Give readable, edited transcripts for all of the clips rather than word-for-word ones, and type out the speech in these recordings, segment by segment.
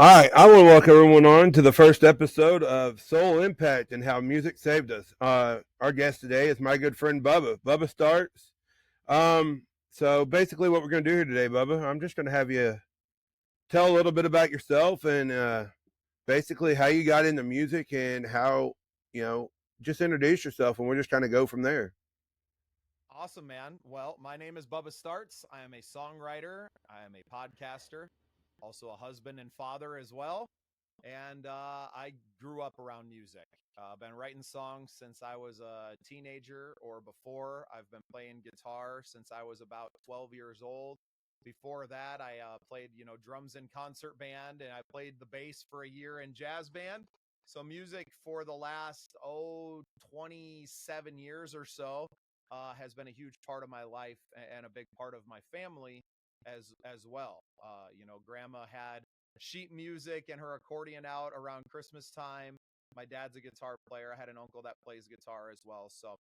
All right, I want to welcome everyone on to the first episode of Soul Impact and How Music Saved Us. Our guest today is my good friend Bubba. Bubba Startz. So basically, what we're going to do here today, Bubba, I'm just going to have you tell a little bit about yourself and basically how you got into music and how you know just introduce yourself, and we're just kind of go from there. Awesome, man. Well, my name is Bubba Startz. I am a songwriter. I am a podcaster, also a husband and father as well. And I grew up around music. I've been writing songs since I was a teenager or before. I've been playing guitar since I was about 12 years old. Before that, I played, drums in concert band, and I played the bass for a year in jazz band. So music for the last 27 years or so has been a huge part of my life and a big part of my family as well. Grandma had sheet music and her accordion out around Christmas time. My dad's a guitar player. I had an uncle that plays guitar as well. So,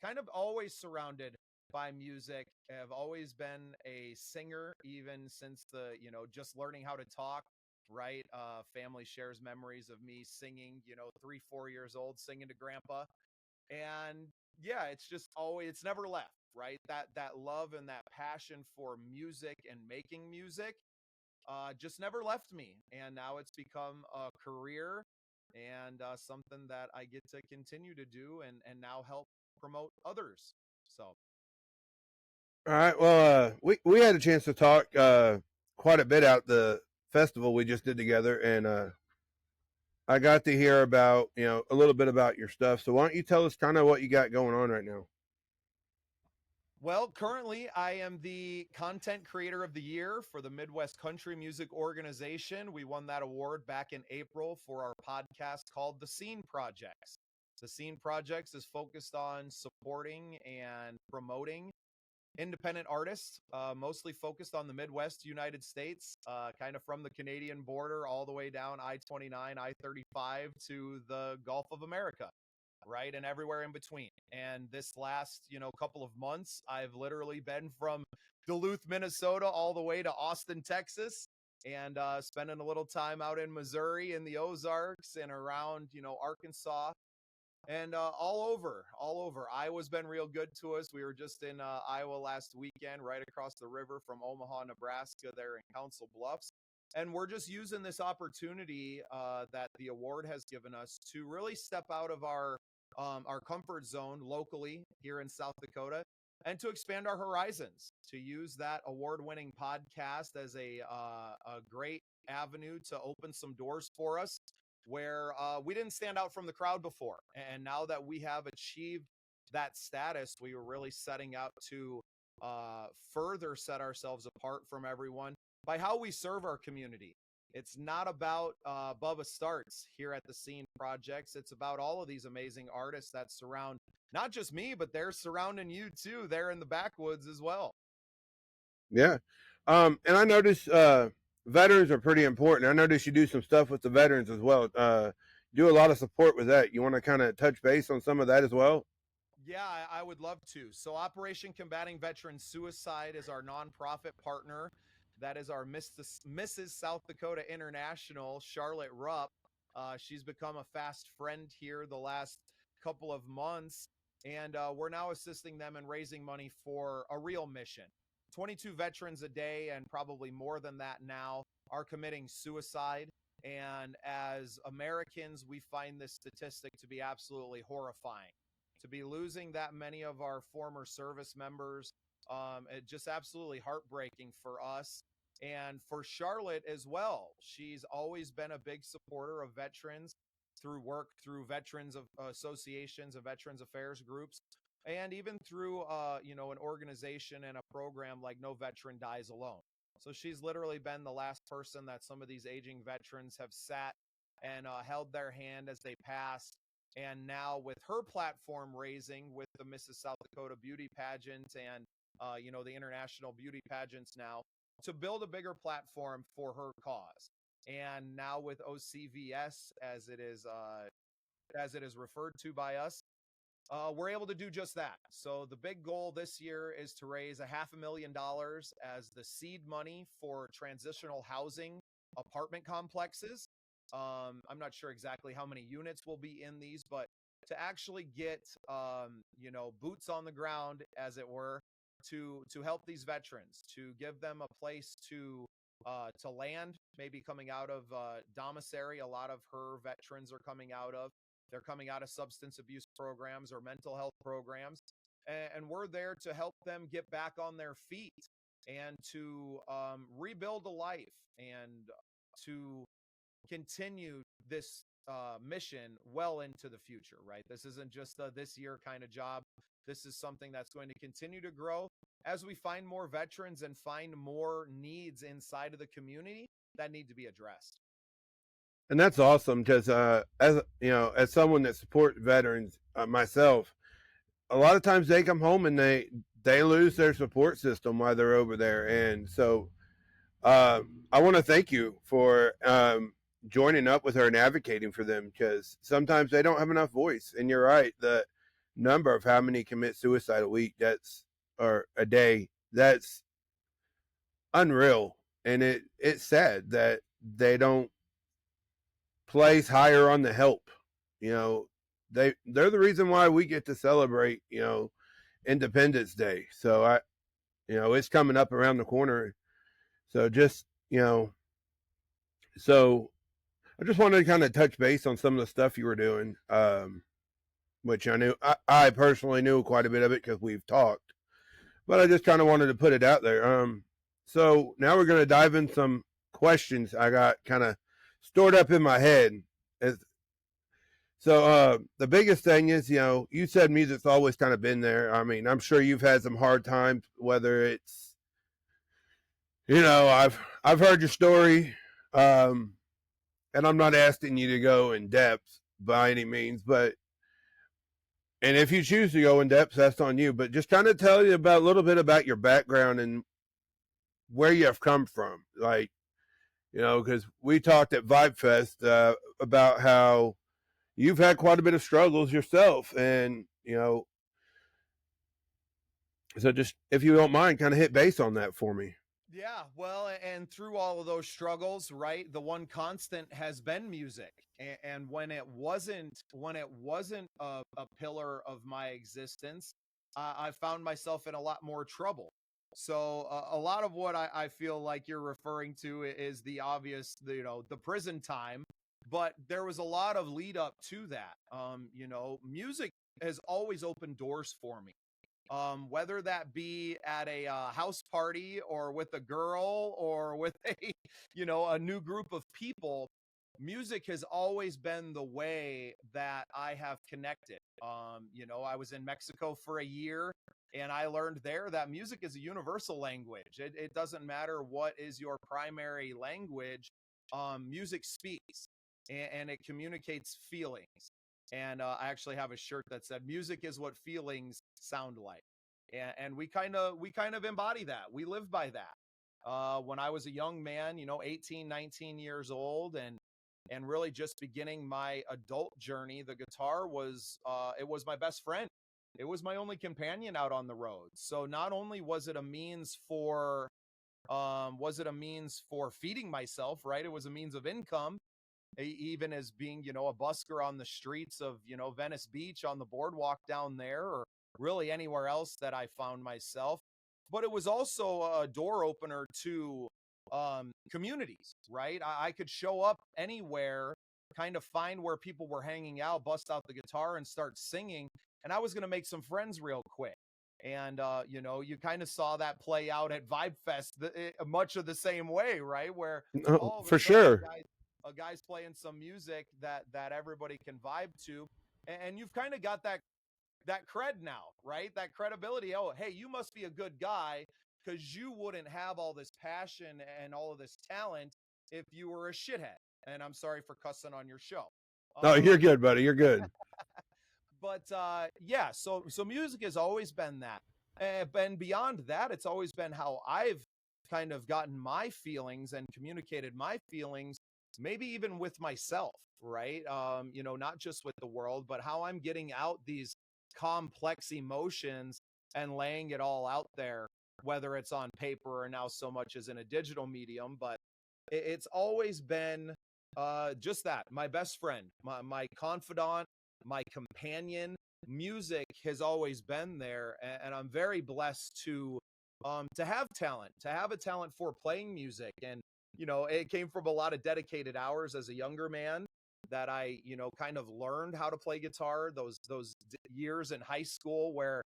kind of always surrounded by music. I've always been a singer, even since just learning how to talk. Right. Family shares memories of me singing, 3, 4 years old, singing to grandpa. And yeah, it's just always, it's never left, right? That love and that passion for music and making music just never left me. And now it's become a career and something that I get to continue to do and now help promote others. So, All right. Well, we had a chance to talk quite a bit out the festival we just did together, and I got to hear about, a little bit about your stuff. So why don't you tell us kind of what you got going on right now? well, currently I am the content creator of the year for the Midwest Country Music Organization. We won that award back in April for our podcast called The Scene Projects. The Scene Projects is focused on supporting and promoting independent artists, mostly focused on the Midwest United States, kind of from the Canadian border all the way down I-29, I-35 to the Gulf of America, right? And everywhere in between. And this last, couple of months, I've literally been from Duluth, Minnesota, all the way to Austin, Texas, and spending a little time out in Missouri in the Ozarks and around, Arkansas and all over. Iowa's been real good to us. We were just in Iowa last weekend, right across the river from Omaha, Nebraska, there in Council Bluffs. And we're just using this opportunity that the award has given us to really step out of our comfort zone locally here in South Dakota and to expand our horizons, to use that award-winning podcast as a great avenue to open some doors for us where we didn't stand out from the crowd before. And now that we have achieved that status, we were really setting out to further set ourselves apart from everyone by how we serve our community. It's not about Bubba Startz here at the Scene Projects. It's about all of these amazing artists that surround not just me, but they're surrounding you too. They're in the backwoods as well. Yeah. And I noticed veterans are pretty important. I noticed you do some stuff with the veterans as well. Do a lot of support with that. You want to kind of touch base on some of that as well? Yeah, I would love to. So, Operation Combating Veteran Suicide is our nonprofit partner. That is our Mrs. South Dakota International, Charlotte Rupp. She's become a fast friend here the last couple of months, and we're now assisting them in raising money for a real mission. 22 veterans a day, and probably more than that now, are committing suicide. And as Americans, we find this statistic to be absolutely horrifying, to be losing that many of our former service members. It just absolutely heartbreaking for us and for Charlotte as well. She's always been a big supporter of veterans through work through veterans of associations and veterans affairs groups, and even through an organization and a program like No Veteran Dies Alone. So she's literally been the last person that some of these aging veterans have sat and held their hand as they passed. And now with her platform raising with the Mrs. South Dakota beauty pageant and the international beauty pageants now, to build a bigger platform for her cause. And now with OCVS, as it is referred to by us, we're able to do just that. So the big goal this year is to raise $500,000 as the seed money for transitional housing apartment complexes. I'm not sure exactly how many units will be in these, but to actually get boots on the ground, as it were, to help these veterans, to give them a place to land, maybe coming out of Domisary. A lot of her veterans are coming out of. They're coming out of substance abuse programs or mental health programs, and we're there to help them get back on their feet and to rebuild a life and to continue this mission well into the future, right? This isn't just a this year kind of job. This is something that's going to continue to grow as we find more veterans and find more needs inside of the community that need to be addressed. And that's awesome because, as you know, as someone that supports veterans myself, a lot of times they come home and they lose their support system while they're over there, and so I want to thank you for joining up with her and advocating for them because sometimes they don't have enough voice. And you're right, the number of how many commit suicide a week or a day, that's unreal, and it's sad that they don't place higher on the help. You know, they're the reason why we get to celebrate, Independence Day. So it's coming up around the corner. So so I just wanted to kind of touch base on some of the stuff you were doing, which I personally knew quite a bit of it because we've talked, but I just kind of wanted to put it out there. So now we're going to dive in some questions I got kind of stored up in my head. So the biggest thing is, you said music's always kind of been there. I mean, I'm sure you've had some hard times, whether it's, I've heard your story, and I'm not asking you to go in depth by any means, and if you choose to go in depth, that's on you. But just kind of tell you about a little bit about your background and where you have come from, like, because we talked at Vibe Fest about how you've had quite a bit of struggles yourself, and so just if you don't mind, kind of hit base on that for me. Yeah, well, and through all of those struggles, right, the one constant has been music. And when it wasn't a pillar of my existence, I found myself in a lot more trouble. So a lot of what I feel like you're referring to is the obvious, the prison time, but there was a lot of lead up to that. Music has always opened doors for me, whether that be at a house party or with a girl or with a a new group of people. Music has always been the way that I have connected. I was in Mexico for a year, and I learned there that music is a universal language. It doesn't matter what is your primary language. Music speaks, and it communicates feelings. And I actually have a shirt that said music is what feelings sound like. And we kind of embody that. We live by that. When I was a young man, 18, 19 years old, and really just beginning my adult journey, the guitar was it was my best friend. It was my only companion out on the road. So not only was it a means for feeding myself, right? It was a means of income, even as being, a busker on the streets of, Venice Beach, on the boardwalk down there, or really anywhere else that I found myself. But it was also a door opener to communities, right? I could show up anywhere, kind of find where people were hanging out, bust out the guitar and start singing. And I was going to make some friends real quick. And, you kind of saw that play out at Vibe Fest much of the same way, right? Where Oh, all of a for sudden sure. a guy's playing some music that everybody can vibe to, and you've kind of got that cred now, right? That credibility. Oh, hey, you must be a good guy because you wouldn't have all this passion and all of this talent if you were a shithead. And I'm sorry for cussing on your show. No, you're Um, good, buddy. You're good. but yeah, so music has always been that. And beyond that, it's always been how I've kind of gotten my feelings and communicated my feelings, maybe even with myself, right? Not just with the world, but how I'm getting out these complex emotions and laying it all out there, whether it's on paper or now so much as in a digital medium. But It's always been just that, my best friend, my confidant, my companion. Music has always been there, and I'm very blessed to have talent, to have a talent for playing music. And it came from a lot of dedicated hours as a younger man that I kind of learned how to play guitar. Those years in high school where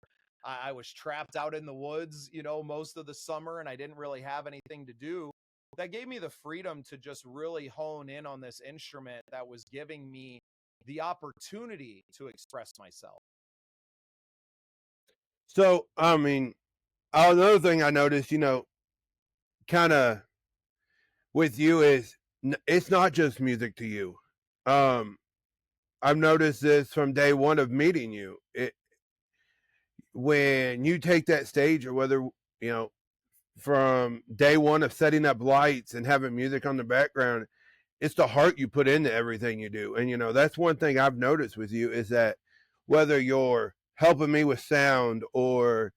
I was trapped out in the woods, most of the summer, and I didn't really have anything to do. That gave me the freedom to just really hone in on this instrument that was giving me the opportunity to express myself. So, I mean, another thing I noticed, kind of with you is it's not just music to you. Um, I've noticed this from day one of meeting you. When you take that stage, or whether from day one of setting up lights and having music on the background, it's the heart you put into everything you do. And that's one thing I've noticed with you is that whether you're helping me with sound or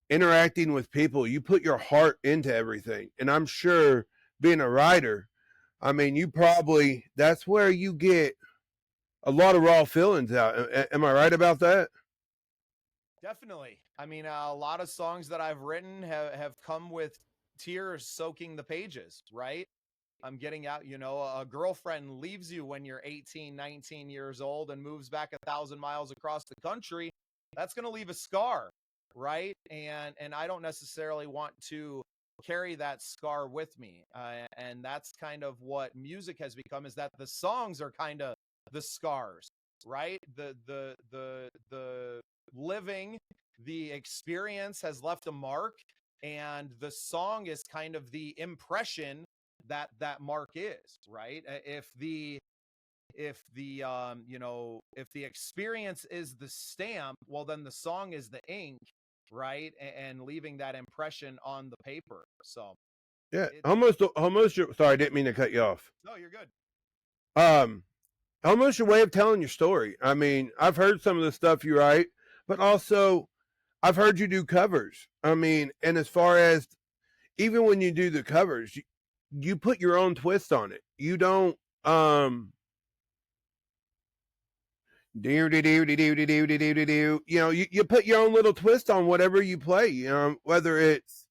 interacting with people, you put your heart into everything. And I'm sure being a writer, I mean, that's where you get a lot of raw feelings out. Am I right about that? Definitely. I mean, a lot of songs that I've written have come with tears soaking the pages, right? I'm getting out, a girlfriend leaves you when you're 18, 19 years old and moves back 1,000 miles across the country. That's going to leave a scar, right? And I don't necessarily want to carry that scar with me. And that's kind of what music has become, is that the songs are kind of the scars, right? The living, the experience has left a mark, and the song is kind of the impression that mark is, right? If the experience is the stamp, well, then the song is the ink, right? And leaving that impression on the paper. So Yeah, it almost. Sorry, I didn't mean to cut you off. no, you're good. Um, Almost your way of telling your story. I mean, I've heard some of the stuff you write, but also I've heard you do covers. I mean, and as far as even when you do the covers, you put your own twist on it. You don't you put your own little twist on whatever you play, whether it's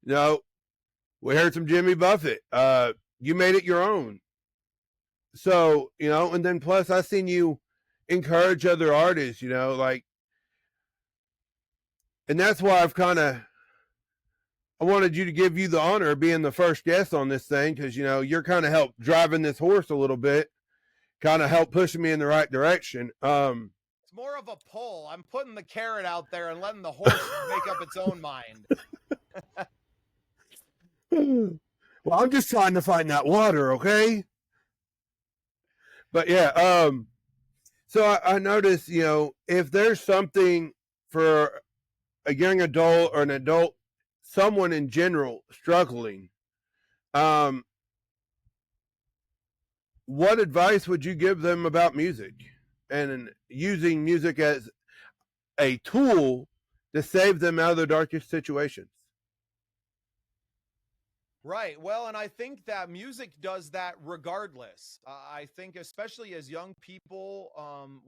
you know, we heard some Jimmy Buffett. You made it your own. So, and then plus I seen you encourage other artists, like, and that's why I wanted you to give you the honor of being the first guest on this thing, because you're kind of helped driving this horse a little bit, kind of help pushing me in the right direction. It's more of a pull. I'm putting the carrot out there and letting the horse make up its own mind. Well, I'm just trying to find that water, okay? But yeah, so I noticed, if there's something for a young adult or an adult, someone in general struggling, um, what advice would you give them about music and using music as a tool to save them out of their darkest situations? Right. Well, and I think that music does that regardless. I think, especially as young people,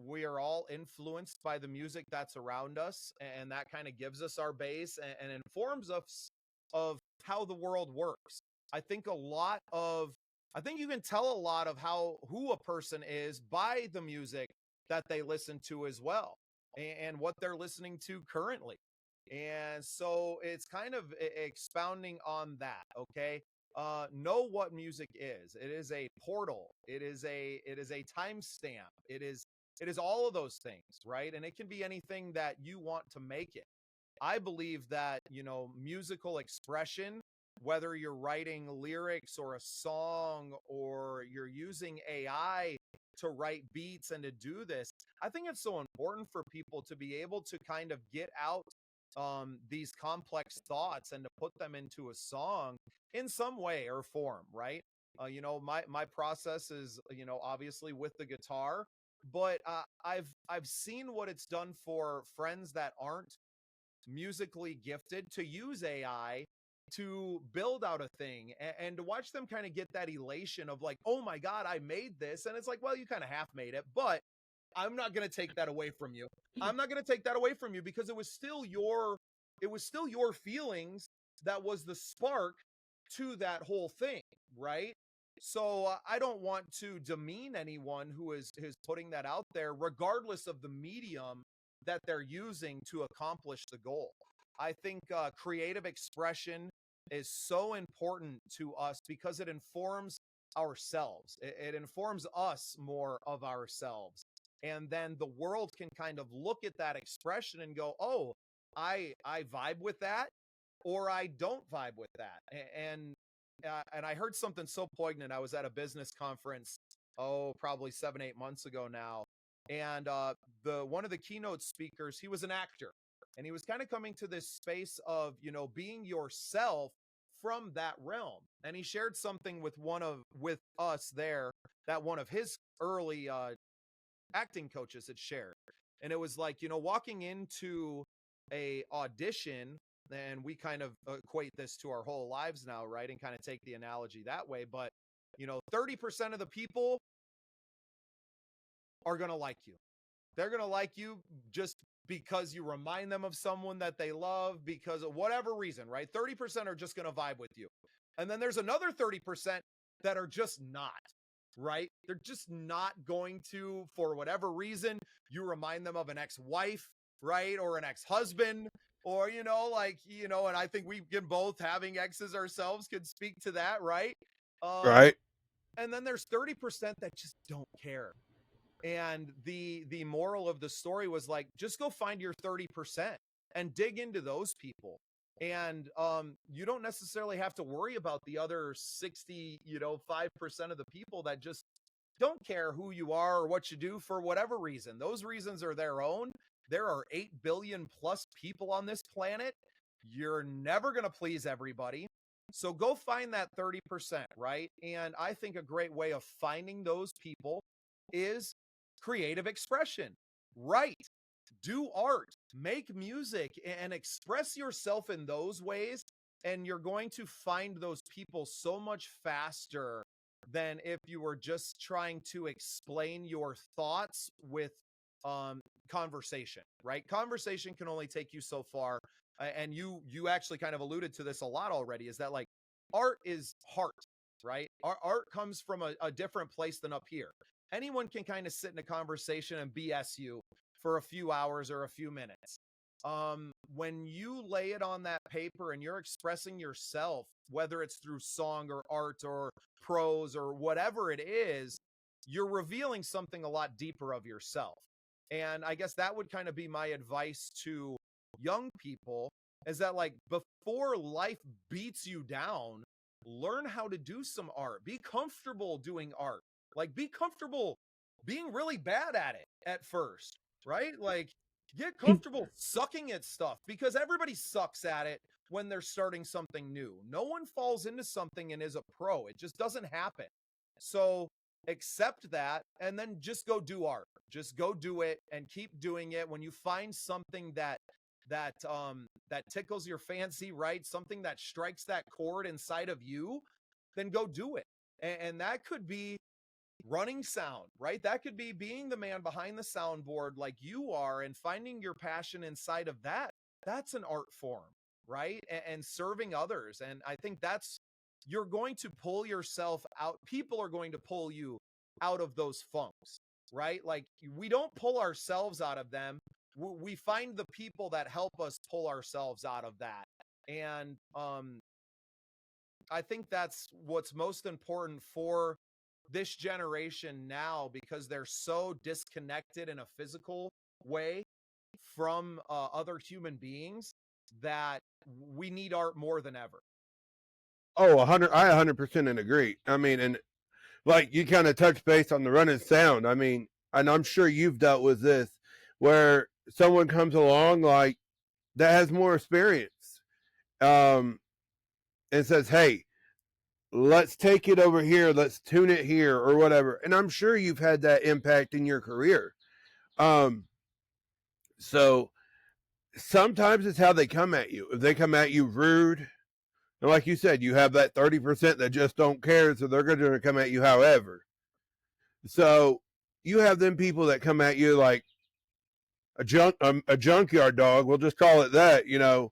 we are all influenced by the music that's around us, and that kind of gives us our base and informs us of how the world works. I think a lot of, I think you can tell a lot of who a person is by the music that they listen to as well, and what they're listening to currently. And so it's kind of expounding on that, okay? Know what music is. It is a portal. It is a timestamp. It is all of those things, right? And it can be anything that you want to make it. I believe that, musical expression, whether you're writing lyrics or a song or you're using AI to write beats and to do this, I think it's so important for people to be able to kind of get out these complex thoughts and to put them into a song in some way or form, right? My process is, obviously with the guitar, but I've seen what it's done for friends that aren't musically gifted to use AI to build out a thing and to watch them kind of get that elation of like, oh my God, I made this. And it's like, well, you kind of half made it, but I'm not going to take that away from you. I'm not going to take that away from you because it was still your feelings that was the spark to that whole thing, right? So I don't want to demean anyone who is putting that out there, regardless of the medium that they're using to accomplish the goal. I think creative expression is so important to us because it informs ourselves. It informs us more of ourselves. And then the world can kind of look at that expression and go, oh, I vibe with that, or I don't vibe with that. And I heard something so poignant. I was at a business conference, probably 7-8 months ago now. And the one of the keynote speakers, he was an actor, and he was kind of coming to this space of, being yourself from that realm. And he shared something with us there that one of his early acting coaches had shared. And it was like, walking into a audition, and we kind of equate this to our whole lives now, right? And kind of take the analogy that way. But, 30% of the people are going to like you. They're going to like you just because you remind them of someone that they love, because of whatever reason, right? 30% are just going to vibe with you. And then there's another 30% that are just not, right? They're just not going to, for whatever reason, you remind them of an ex-wife, right? Or an ex-husband, or, and I think we can both, having exes ourselves, could speak to that, right? Right. And then there's 30% that just don't care. And the moral of the story was like, just go find your 30% and dig into those people. And you don't necessarily have to worry about the other 5% of the people that just don't care who you are or what you do for whatever reason. Those reasons are their own. There are 8 billion plus people on this planet. You're never going to please everybody. So go find that 30%, right? And I think a great way of finding those people is creative expression. Write, do art, make music, and express yourself in those ways. And you're going to find those people so much faster than if you were just trying to explain your thoughts with conversation, right? Conversation can only take you so far. And you actually kind of alluded to this a lot already, is that like art is heart, right? Art comes from a different place than up here. Anyone can kind of sit in a conversation and BS you for a few hours or a few minutes. When you lay it on that paper and you're expressing yourself, whether it's through song or art or prose or whatever it is, you're revealing something a lot deeper of yourself. And I guess that would kind of be my advice to young people, is that like before life beats you down, learn how to do some art. Be comfortable doing art. Like, be comfortable being really bad at it at first, right? Like, get comfortable sucking at stuff, because everybody sucks at it when they're starting something new. No one falls into something and is a pro. It just doesn't happen. So accept that and then just go do art. Just go do it and keep doing it. When you find something that tickles your fancy, right? Something that strikes that chord inside of you, then go do it. And that could be running sound, right? That could be being the man behind the soundboard like you are, and finding your passion inside of that. That's an art form, right? And serving others. And I think you're going to pull yourself out. People are going to pull you out of those funks, right? Like, we don't pull ourselves out of them. We find the people that help us pull ourselves out of that. And I think that's what's most important for this generation now, because they're so disconnected in a physical way from other human beings, that we need art more than ever. Oh, 100. I 100% agree. I mean, and like you kind of touched base on the running sound. I mean, and I'm sure you've dealt with this, where someone comes along like that has more experience, and says, "Hey, let's take it over here. Let's tune it here or whatever." And I'm sure you've had that impact in your career. So sometimes it's how they come at you. If they come at you rude, And like you said, you have that 30% that just don't care, so they're going to come at you however. So you have them people that come at you like a junkyard dog. We'll just call it that, you know.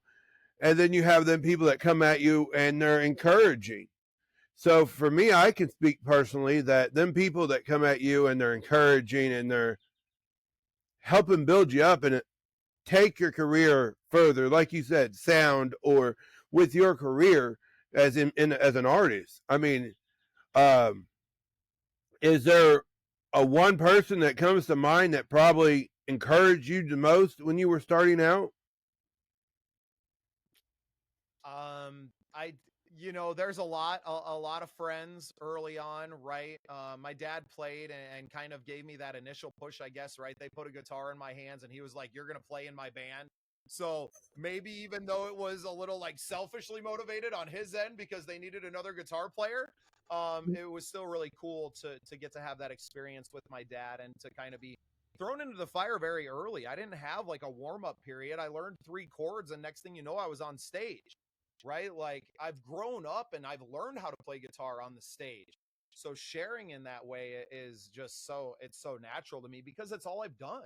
And then you have them people that come at you and they're encouraging. So for me, I can speak personally that them people that come at you and they're encouraging and they're helping build you up and take your career further, like you said, sound or with your career as in as an artist. I mean, um, is there a one person that comes to mind that probably encouraged you the most when you were starting out? I, you know, there's a lot of friends early on, right? My dad played and kind of gave me that initial push, I guess, right? They put a guitar in my hands and he was like, "You're going to play in my band." So maybe even though it was a little like selfishly motivated on his end because they needed another guitar player, it was still really cool to get to have that experience with my dad and to kind of be thrown into the fire very early. I didn't have like a warm up period. I learned 3 chords, and next thing you know, I was on stage, right? Like I've grown up and I've learned how to play guitar on the stage. So sharing in that way is just it's so natural to me because it's all I've done.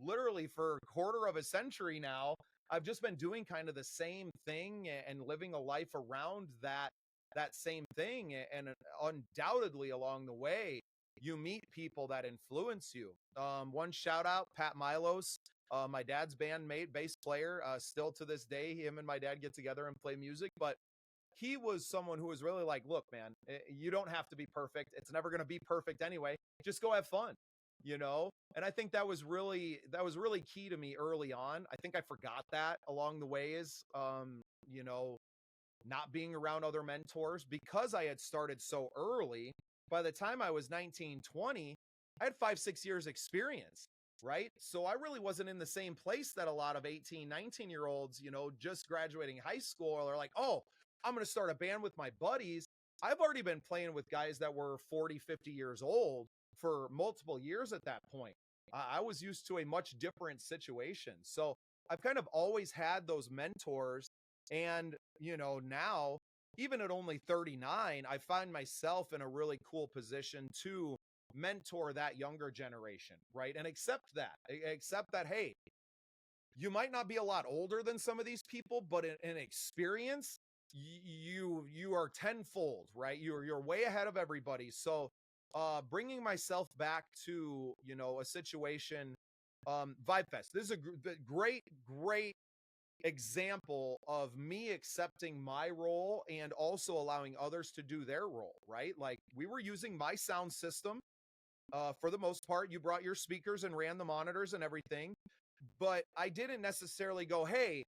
Literally for a quarter of a century now, I've just been doing kind of the same thing and living a life around that same thing. And undoubtedly along the way, you meet people that influence you. One shout out, Pat Milos, my dad's bandmate, bass player. Still to this day, him and my dad get together and play music. But he was someone who was really like, look, man, you don't have to be perfect. It's never going to be perfect anyway. Just go have fun, you know? And I think that was really key to me early on. I think I forgot that along the ways, you know, not being around other mentors because I had started so early. By the time I was 19, 20, I had 5, 6 years experience, right? So I really wasn't in the same place that a lot of 18, 19-year olds, you know, just graduating high school are like, oh, I'm going to start a band with my buddies. I've already been playing with guys that were 40, 50 years old for multiple years at that point. I was used to a much different situation. So I've kind of always had those mentors. And, you know, now, even at only 39, I find myself in a really cool position to mentor that younger generation, right? And accept that, hey, you might not be a lot older than some of these people, but in experience, you are tenfold, right? You're way ahead of everybody. So, bringing myself back to, you know, a situation, Vibe Fest. This is a great example of me accepting my role and also allowing others to do their role, right? Like we were using my sound system for the most part. You brought your speakers and ran the monitors and everything, but I didn't necessarily go, hey,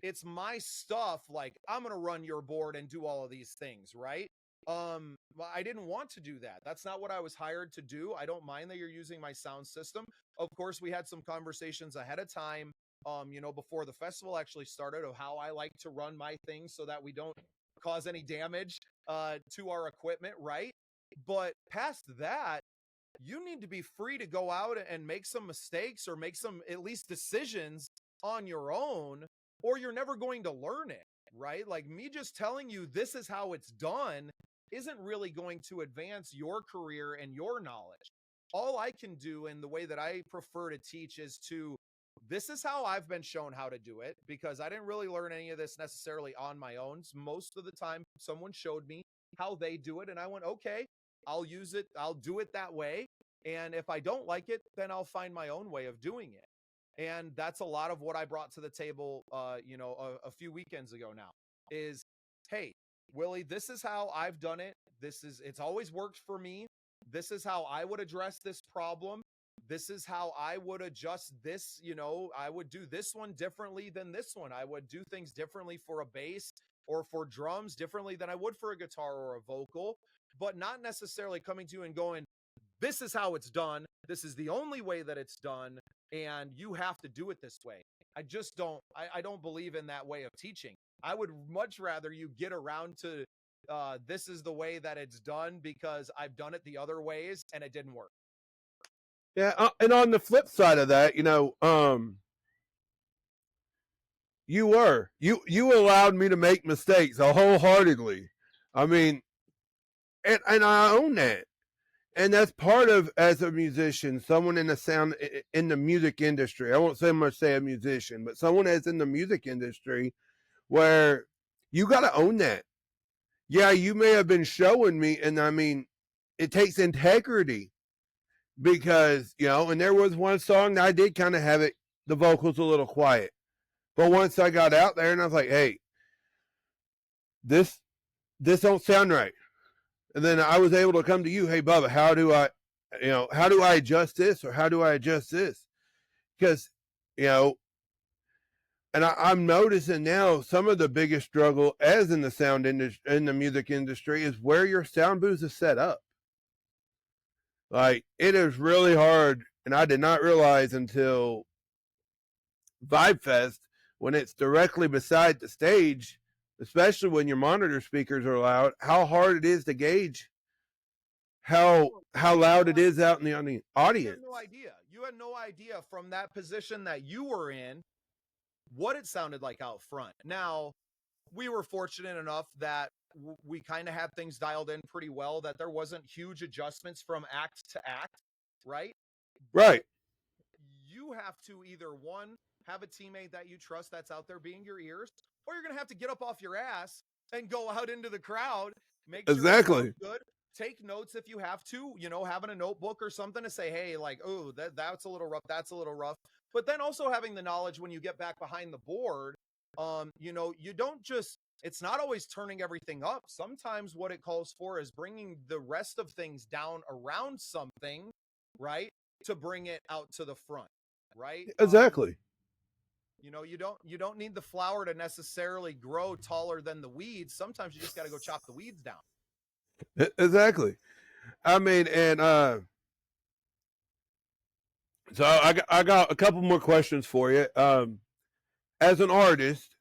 it's my stuff. Like I'm going to run your board and do all of these things, right? I didn't want to do that. That's not what I was hired to do. I don't mind that you're using my sound system. Of course, we had some conversations ahead of time, you know, before the festival actually started of how I like to run my things so that we don't cause any damage to our equipment, right? But past that, you need to be free to go out and make some mistakes or make some at least decisions on your own, or you're never going to learn it, right? Like me just telling you this is how it's done isn't really going to advance your career and your knowledge. All I can do, and the way that I prefer to teach, is to this is how I've been shown how to do it because I didn't really learn any of this necessarily on my own. Most of the time, someone showed me how they do it, and I went, okay, I'll use it, I'll do it that way. And if I don't like it, then I'll find my own way of doing it. And that's a lot of what I brought to the table, you know, a few weekends ago now is, hey, Willie, this is how I've done it. It's always worked for me. This is how I would address this problem. This is how I would adjust this. You know, I would do this one differently than this one. I would do things differently for a bass or for drums differently than I would for a guitar or a vocal, but not necessarily coming to you and going, this is how it's done. This is the only way that it's done. And you have to do it this way. I don't believe in that way of teaching. I would much rather you get around to this is the way that it's done because I've done it the other ways and it didn't work. Yeah, and on the flip side of that, you know, You allowed me to make mistakes wholeheartedly. I mean, and I own that. And that's part of, as a musician, someone in the sound in the music industry. I won't say a musician, but someone that's in the music industry where you got to own that. Yeah, you may have been showing me, and I mean, it takes integrity because, and there was one song that I did kind of have the vocals a little quiet. But once I got out there and I was like, hey, this don't sound right. And then I was able to come to you, hey Bubba, how do I adjust this, or how do I adjust this? Because, and I'm noticing now some of the biggest struggle as in the sound industry, in the music industry, is where your sound booth is set up. Like, it is really hard, and I did not realize until Vibe Fest, when it's directly beside the stage, especially when your monitor speakers are loud, how hard it is to gauge how loud it is out in the audience. You had no idea. You had no idea from that position that you were in what it sounded like out front. Now, we were fortunate enough that we kind of had things dialed in pretty well, that there wasn't huge adjustments from act to act, right? Right. But you have to either, one, have a teammate that you trust that's out there being your ears, or you're going to have to get up off your ass and go out into the crowd, make sure exactly it good. Take notes if you have to, having a notebook or something to say, hey, like, oh, that's a little rough. That's a little rough. But then also having the knowledge when you get back behind the board, you don't just, it's not always turning everything up. Sometimes what it calls for is bringing the rest of things down around something, right? To bring it out to the front, right? Exactly. You don't need the flower to necessarily grow taller than the weeds. Sometimes you just got to go chop the weeds down. Exactly. I mean, and so I got a couple more questions for you. As an artist,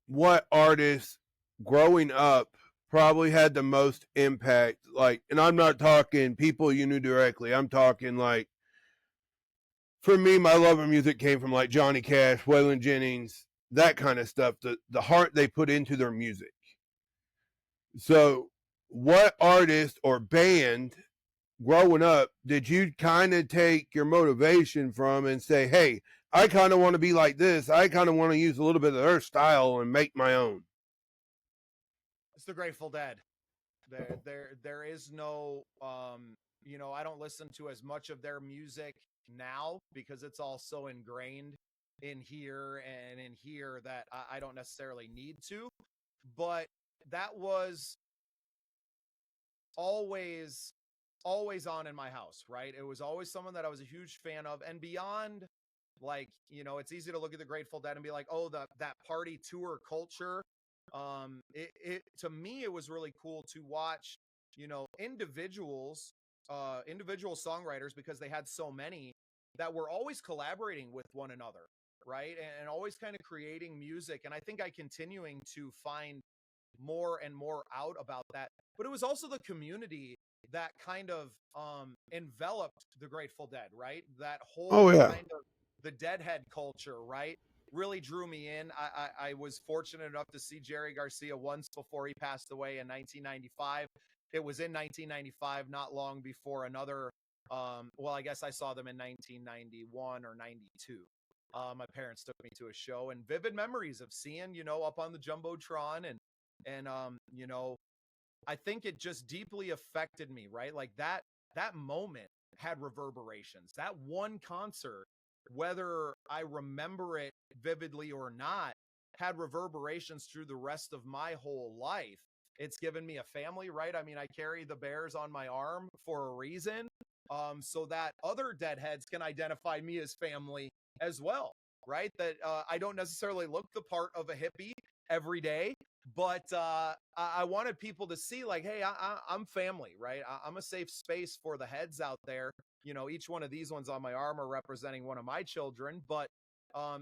what artist growing up probably had the most impact? Like, and I'm not talking people you knew directly. I'm talking like, for me, my love of music came from like Johnny Cash, Waylon Jennings, that kind of stuff. The heart they put into their music. So, what artist or band growing up did you kind of take your motivation from and say, hey, I kind of want to be like this. I kind of want to use a little bit of their style and make my own? It's the Grateful Dead. There is no, I don't listen to as much of their music now because it's all so ingrained in here and in here that I don't necessarily need to. But that was always on in my house, right? It was always someone that I was a huge fan of. And beyond, like, it's easy to look at the Grateful Dead and be like, oh, that party tour culture. It to me, it was really cool to watch, individual songwriters, because they had so many that were always collaborating with one another, right? And always kind of creating music. And I think I continuing to find more and more out about that. But it was also the community that kind of enveloped the Grateful Dead, right? That whole kind of the Deadhead culture, right? Really drew me in. I was fortunate enough to see Jerry Garcia once before he passed away in 1995. It was in 1995, not long before another. I guess I saw them in 1991 or 92. My parents took me to a show, and vivid memories of seeing, up on the Jumbotron and I think it just deeply affected me, right? Like that moment had reverberations. That one concert, whether I remember it vividly or not, had reverberations through the rest of my whole life. It's given me a family, right? I mean, I carry the bears on my arm for a reason, so that other deadheads can identify me as family as well, right? That I don't necessarily look the part of a hippie every day, but I wanted people to see, like, hey, I'm family, right? I'm a safe space for the heads out there. Each one of these ones on my arm are representing one of my children, but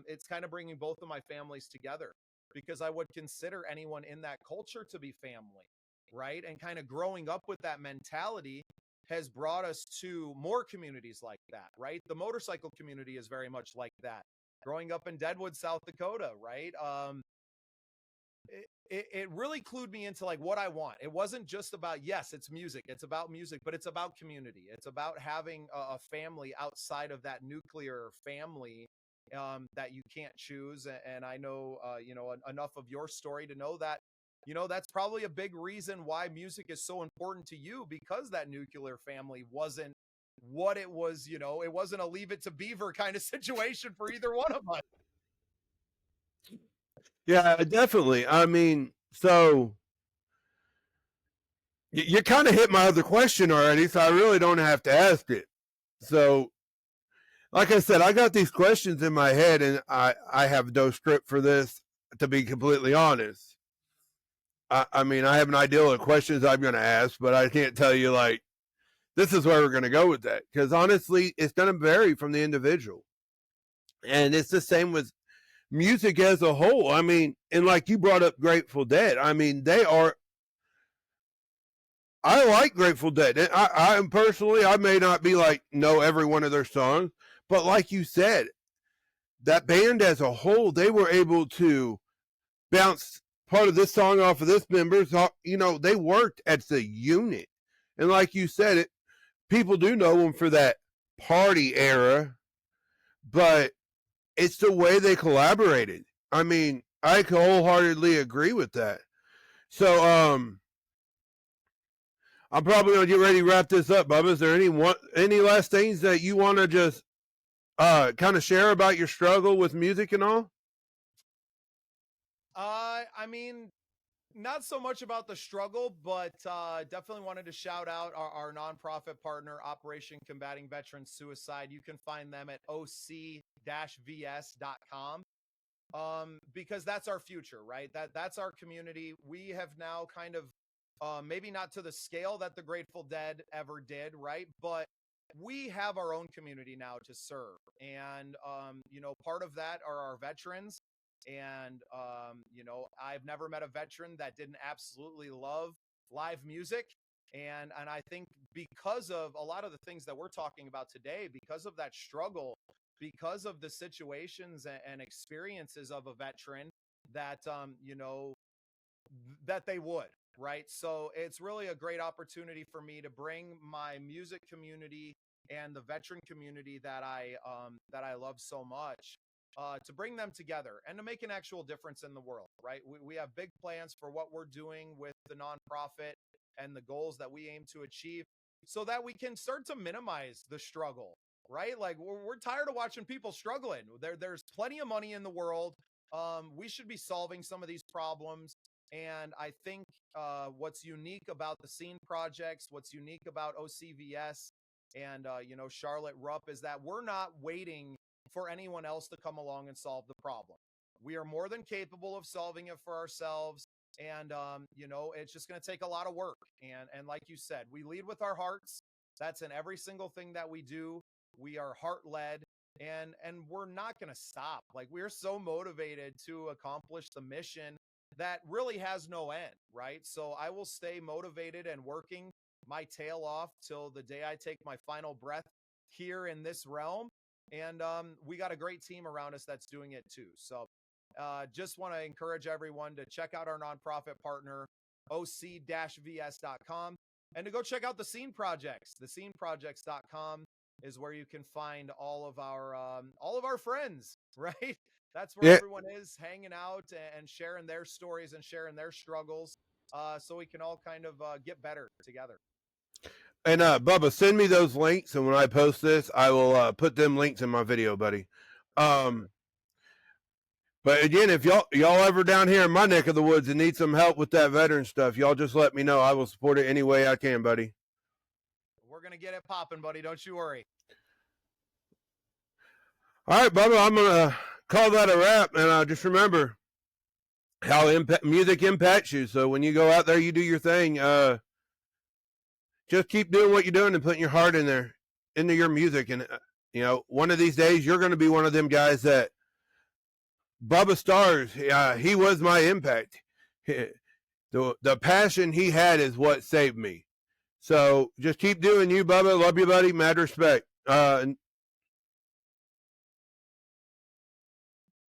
it's kind of bringing both of my families together, because I would consider anyone in that culture to be family, right? And kind of growing up with that mentality has brought us to more communities like that, right? The motorcycle community is very much like that. growing up in Deadwood, South Dakota, right? It really clued me into like what I want. It wasn't just about, yes, it's music. It's about music, but it's about community. It's about having a family outside of that nuclear family that you can't choose. And I know, enough of your story to know that, that's probably a big reason why music is so important to you, because that nuclear family wasn't what it was. It wasn't a Leave It to Beaver kind of situation for either one of us. Yeah, definitely. I mean, so you kind of hit my other question already, so I really don't have to ask it. So, like I said, I got these questions in my head, and I have no script for this, to be completely honest. I mean, I have an idea of questions I'm going to ask, but I can't tell you, like, this is where we're going to go with that. Because honestly, it's going to vary from the individual. And it's the same with music as a whole. I mean, and like you brought up Grateful Dead, I mean, I like Grateful Dead. I personally, I may not be like, know every one of their songs, but like you said, that band as a whole, they were able to bounce part of this song off of this member. So, they worked as a unit. And like you said, people do know them for that party era, but it's the way they collaborated. I mean, I wholeheartedly agree with that. So, I'm probably gonna get ready to wrap this up, Bubba. Is there any last things that you want to just kind of share about your struggle with music and all? I mean, not so much about the struggle, but definitely wanted to shout out our nonprofit partner, Operation Combating Veterans Suicide. You can find them at oc-vs.com. Because that's our future, right? That's our community. We have now kind of, maybe not to the scale that the Grateful Dead ever did, right? But we have our own community now to serve. And, part of that are our veterans. And, I've never met a veteran that didn't absolutely love live music. And I think because of a lot of the things that we're talking about today, because of that struggle, because of the situations and experiences of a veteran, that, that they would, right? So it's really a great opportunity for me to bring my music community and the veteran community that I love so much, to bring them together and to make an actual difference in the world, right? We have big plans for what we're doing with the nonprofit and the goals that we aim to achieve, so that we can start to minimize the struggle, right? Like we're tired of watching people struggling. There's plenty of money in the world. We should be solving some of these problems. And I think what's unique about the Scene Projects, what's unique about OCVS and, Charlotte Rupp, is that we're not waiting for anyone else to come along and solve the problem. We are more than capable of solving it for ourselves. And, it's just going to take a lot of work. And like you said, we lead with our hearts. That's in every single thing that we do. We are heart led, and we're not going to stop. Like, we're so motivated to accomplish the mission that really has no end, right? So I will stay motivated and working my tail off till the day I take my final breath here in this realm. And we got a great team around us that's doing it too. So just want to encourage everyone to check out our nonprofit partner, oc-vs.com, and to go check out the Scene Projects. Thesceneprojects.com is where you can find all of our friends, right? That's where everyone is hanging out and sharing their stories and sharing their struggles, so we can all kind of get better together. And Bubba, send me those links, and when I post this, I will put them links in my video, buddy. But again, if y'all ever down here in my neck of the woods and need some help with that veteran stuff, y'all just let me know. I will support it any way I can, buddy. We're going to get it popping, buddy. Don't you worry. All right, Bubba, I'm going to call that a wrap. And just remember how music impacts you. So when you go out there, you do your thing. Just keep doing what you're doing and putting your heart in there, into your music. And, one of these days, you're going to be one of them guys that Bubba Startz, he was my impact. The passion he had is what saved me. So just keep doing you, Bubba. Love you, buddy. Mad respect. And